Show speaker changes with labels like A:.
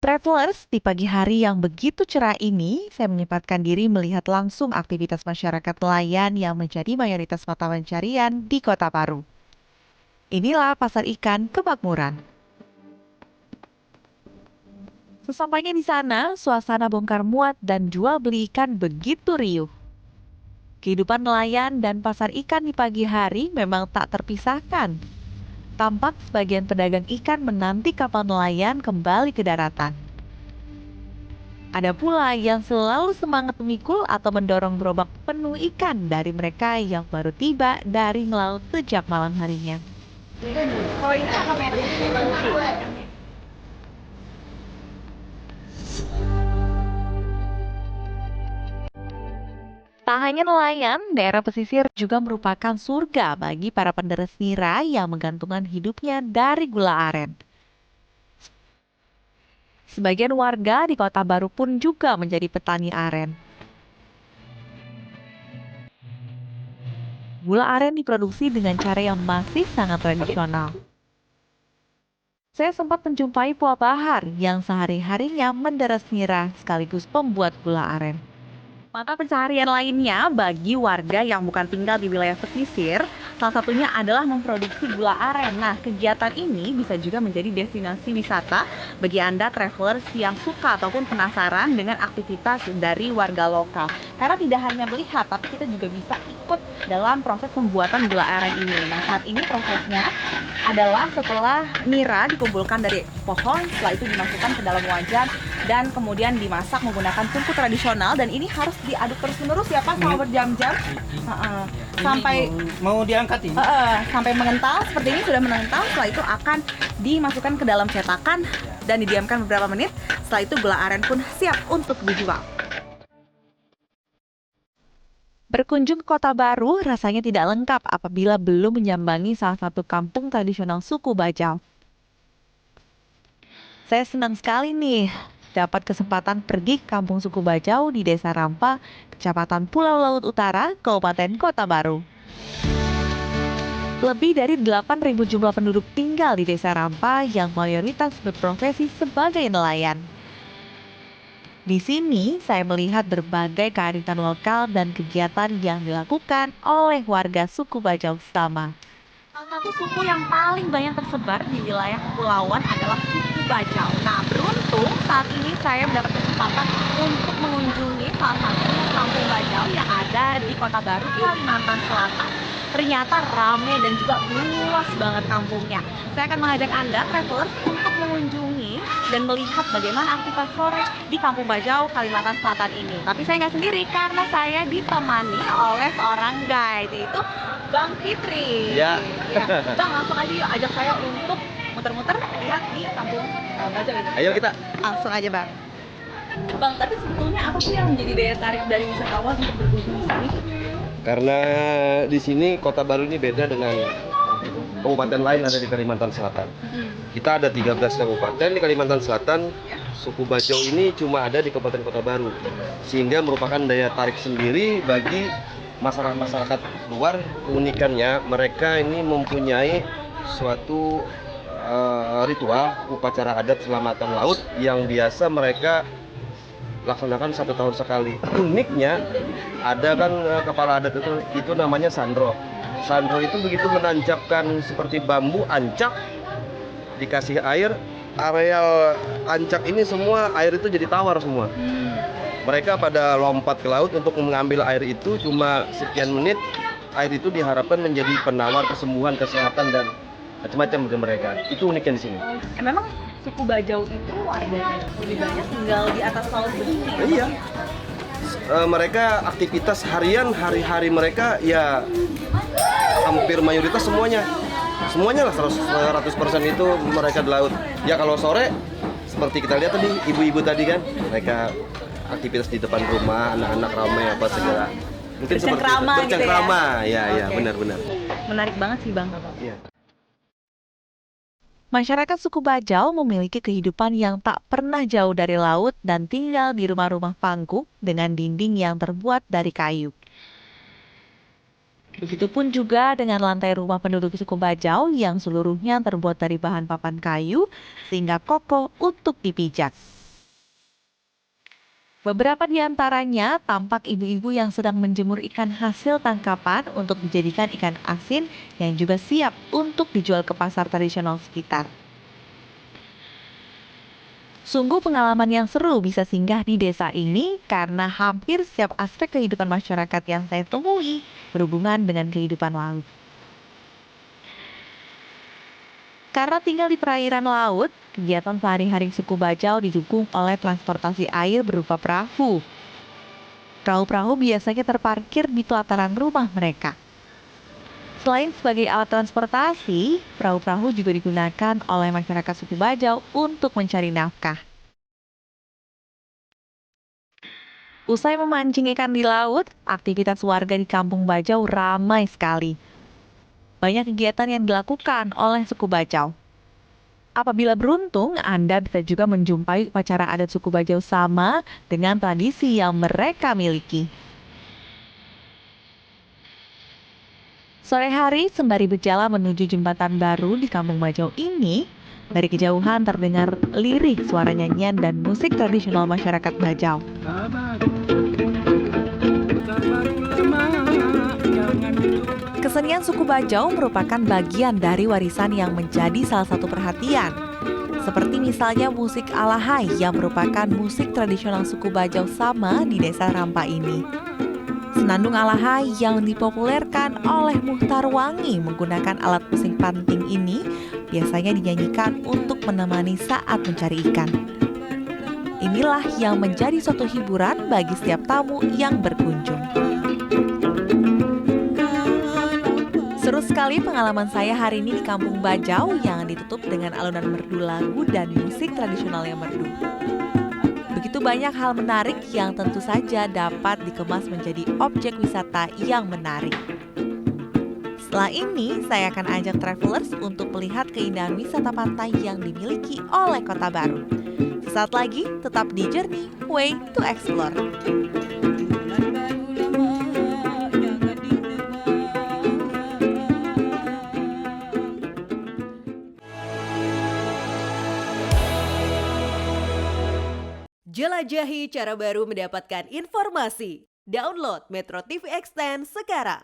A: Travelers, di pagi hari yang begitu cerah ini, saya menyempatkan diri melihat langsung aktivitas masyarakat nelayan yang menjadi mayoritas mata pencarian di Kota Baru. Inilah pasar ikan kemakmuran. Sesampainya di sana, suasana bongkar muat dan jual beli ikan begitu riuh. Kehidupan nelayan dan pasar ikan di pagi hari memang tak terpisahkan. Tampak sebagian pedagang ikan menanti kapal nelayan kembali ke daratan. Ada pula yang selalu semangat memikul atau mendorong gerobak penuh ikan dari mereka yang baru tiba dari melaut sejak malam harinya. Tak hanya nelayan, daerah pesisir juga merupakan surga bagi para penderes nira yang menggantungkan hidupnya dari gula aren. Sebagian warga di Kota Baru pun juga menjadi petani aren. Gula aren diproduksi dengan cara yang masih sangat tradisional. Saya sempat menjumpai Puah Bahar yang sehari-harinya menderes nira sekaligus pembuat gula aren. Mata pencaharian lainnya bagi warga yang bukan tinggal di wilayah pesisir, salah satunya adalah memproduksi gula aren. Nah, kegiatan ini bisa juga menjadi destinasi wisata bagi Anda travelers yang suka ataupun penasaran dengan aktivitas dari warga lokal. Karena tidak hanya melihat, tapi kita juga bisa ikut dalam proses pembuatan gula aren ini. Nah, saat ini prosesnya adalah setelah nira dikumpulkan dari pohon, setelah itu dimasukkan ke dalam wajan dan kemudian dimasak menggunakan tungku tradisional, dan ini harus diaduk terus-menerus ya Pak selama berjam-jam. Sampai
B: mau diangkat ini.
A: sampai mengental seperti ini, sudah mengental. Setelah itu akan dimasukkan ke dalam cetakan dan didiamkan beberapa menit. Setelah itu gula aren pun siap untuk dijual. Berkunjung ke Kota Baru rasanya tidak lengkap apabila belum menyambangi salah satu kampung tradisional suku Bajau. Saya senang sekali nih dapat kesempatan pergi ke kampung suku Bajau di Desa Rampa, Kecamatan Pulau Laut Utara, Kabupaten Kota Baru. Lebih dari 8.000 jumlah penduduk tinggal di Desa Rampa yang mayoritas berprofesi sebagai nelayan. Di sini, saya melihat berbagai kearifan lokal dan kegiatan yang dilakukan oleh warga suku Bajau sama. Salah satu suku yang paling banyak tersebar di wilayah kepulauan adalah suku Bajau. Nah, beruntung saat ini saya mendapat kesempatan untuk mengunjungi salah satu kampung Bajau yang ada di Kota Baru, Kalimantan Selatan. Ternyata ramai dan juga luas banget kampungnya. Saya akan mengajak Anda, travelers, untuk mengunjungi dan melihat bagaimana aktivitas sore di Kampung Bajau, Kalimantan Selatan ini. Tapi saya nggak sendiri karena saya ditemani oleh seorang guide, yaitu Bang Fitri.
B: Ya.
A: Bang, langsung aja yuk ajak saya untuk muter-muter lihat di Kampung Bajau ini.
B: Ayo kita.
A: Langsung aja Bang. Bang, tapi sebetulnya apa sih yang menjadi daya tarik dari wisatawan untuk berkunjung ke sini?
B: Karena di sini Kota Baru ini beda dengan kabupaten lain ada di Kalimantan Selatan. Kita ada 13 kabupaten di Kalimantan Selatan. Suku Bajau ini cuma ada di Kabupaten Kota Baru, sehingga merupakan daya tarik sendiri bagi masyarakat luar. Keunikannya mereka ini mempunyai suatu ritual upacara adat selamatan laut yang biasa mereka laksanakan 1 tahun sekali. Uniknya ada kan kepala adat itu namanya Sandro. Sandro itu begitu menancapkan seperti bambu ancak, dikasih air, areal ancak ini semua air itu jadi tawar semua. Mereka pada lompat ke laut untuk mengambil air itu, cuma sekian menit air itu diharapkan menjadi penawar kesembuhan, kesehatan dan macam-macam bagi mereka. Itu uniknya di sini.
A: Memang suku Bajau itu warganya lebih banyak tinggal di atas laut begini.
B: Iya. Mereka aktivitas harian, hari-hari mereka ya hampir mayoritas semuanya lah 100% itu mereka di laut. Ya kalau sore seperti kita lihat tadi, ibu-ibu tadi kan, mereka aktivitas di depan rumah, anak-anak ramai apa segala. Mungkin seperti itu. Bercengkrama gitu ya. Ya, benar-benar.
A: Menarik banget sih Bang.
B: Iya.
A: Masyarakat suku Bajau memiliki kehidupan yang tak pernah jauh dari laut dan tinggal di rumah-rumah panggung dengan dinding yang terbuat dari kayu. Begitupun juga dengan lantai rumah penduduk suku Bajau yang seluruhnya terbuat dari bahan papan kayu sehingga kokoh untuk dipijak. Beberapa di antaranya tampak ibu-ibu yang sedang menjemur ikan hasil tangkapan untuk dijadikan ikan asin yang juga siap untuk dijual ke pasar tradisional sekitar. Sungguh pengalaman yang seru bisa singgah di desa ini karena hampir setiap aspek kehidupan masyarakat yang saya temui berhubungan dengan kehidupan laut. Karena tinggal di perairan laut, kegiatan sehari-hari suku Bajau didukung oleh transportasi air berupa perahu. Perahu-perahu biasanya terparkir di pelataran rumah mereka. Selain sebagai alat transportasi, perahu-perahu juga digunakan oleh masyarakat suku Bajau untuk mencari nafkah. Usai memancing ikan di laut, aktivitas warga di Kampung Bajau ramai sekali. Banyak kegiatan yang dilakukan oleh suku Bajau. Apabila beruntung, Anda bisa juga menjumpai upacara adat suku Bajau sama dengan tradisi yang mereka miliki. Sore hari, sembari berjalan menuju jembatan baru di Kampung Bajau ini, dari kejauhan terdengar lirih suara nyanyian dan musik tradisional masyarakat Bajau. Kesenian suku Bajau merupakan bagian dari warisan yang menjadi salah satu perhatian. Seperti misalnya musik alahai yang merupakan musik tradisional suku Bajau sama di desa Rampa ini. Senandung alahai yang dipopulerkan oleh Muhtar Wangi menggunakan alat musik panting ini biasanya dinyanyikan untuk menemani saat mencari ikan. Inilah yang menjadi suatu hiburan bagi setiap tamu yang berkunjung. Seru sekali pengalaman saya hari ini di Kampung Bajau yang ditutup dengan alunan merdu lagu dan musik tradisional yang merdu. Begitu banyak hal menarik yang tentu saja dapat dikemas menjadi objek wisata yang menarik. Setelah ini, saya akan ajak travelers untuk melihat keindahan wisata pantai yang dimiliki oleh Kota Baru. Sesaat lagi, tetap di Journey Way to Explore.
C: Jelajahi cara baru mendapatkan informasi. Download Metro TV Extend sekarang.